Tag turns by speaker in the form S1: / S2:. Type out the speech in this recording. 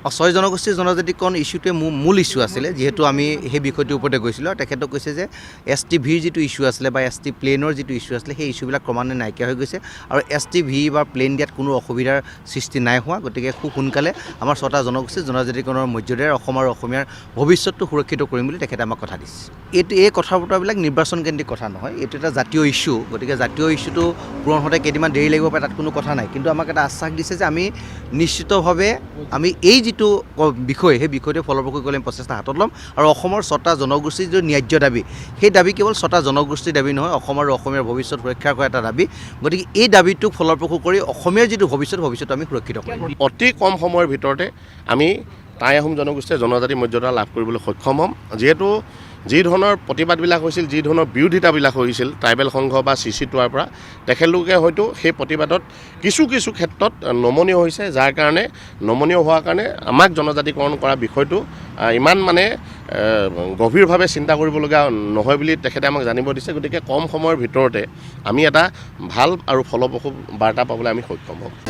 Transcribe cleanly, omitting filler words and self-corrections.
S1: ছয় জনগোষ্ঠীৰ জনজাতিকৰণ ইস্যুটোৱে মূল ইস্যু আছিলে, যিহেতু আমি সেই বিষয়টোৰ ওপৰতে গৈছিলোঁ। আৰু তেখেতক কৈছে যে STV যিটো ইস্যু আছিলে বা ST প্লেনৰ যিটো ইস্যু আছিলে, সেই ইস্যুবিলাক ক্ৰমান্বয়ে নাইকিয়া হৈ গৈছে আৰু STV বা প্লেন দিয়াত কোনো অসুবিধাৰ সৃষ্টি নাই হোৱা। গতিকে খুব সোনকালে আমাৰ 6টা জনগোষ্ঠীৰ জনজাতিকৰণৰ মৰ্যাদাৰে অসম আৰু অসমীয়াৰ ভৱিষ্যতটো সুৰক্ষিত কৰিম বুলি তেখেতে আমাক কথা দিছে। এই কথা বতৰাবিলাক নিৰ্বাচনকেন্দ্ৰিক কথা নহয়, এইটো এটা জাতীয় ইস্যু। গতিকে জাতীয় ইস্যুটো পূৰণ হওঁতে কেইদিনমান দেৰি লাগিব পাৰে, তাত কোনো কথা নাই। কিন্তু আমাক এটা আশ্বাস দিছে যে আমি নিশ্চিতভাৱে আমি এই যিটো বিষয়, সেই বিষয়টো ফলপ্ৰসূ কৰি আমি প্ৰচেষ্টা হাতত ল'ম। আৰু অসমৰ 6টা জনগোষ্ঠীৰ যিটো ন্যায্য দাবী, সেই দাবী কেৱল 6টা জনগোষ্ঠীৰ দাবী নহয়, অসম আৰু অসমীয়াৰ ভৱিষ্যত সুৰক্ষা কৰা এটা দাবী। গতিকে এই দাবীটোক ফলপ্ৰসূ কৰি অসমীয়াৰ যিটো ভৱিষ্যত আমি সুৰক্ষিত কৰিম।
S2: অতি কম সময়ৰ ভিতৰতে আমি টাই আহোম জনগোষ্ঠীয়ে জনজাতি মৰ্যাদা লাভ কৰিবলৈ সক্ষম হ'ম। যিহেতু যি ধৰণৰ প্ৰতিবাদবিলাক হৈছিল, যি ধৰণৰ বিৰোধিতাবিলাক হৈছিল ট্ৰাইবেল সংঘ বা CC2ৰ পৰা, তেখেতলোকে হয়তো সেই প্ৰতিবাদত কিছু ক্ষেত্ৰত নমনীয় হৈছে, যাৰ কাৰণে নমনীয় হোৱাৰ কাৰণে আমাক জনজাতিকৰণ কৰা বিষয়টো ইমান গভীৰভাৱে চিন্তা কৰিবলগীয়া নহয় বুলি তেখেতে আমাক জানিব দিছে। গতিকে কম সময়ৰ ভিতৰতে আমি এটা ভাল আৰু ফলপ্ৰসূ বাৰ্তা পাবলৈ আমি সক্ষম হ'ম।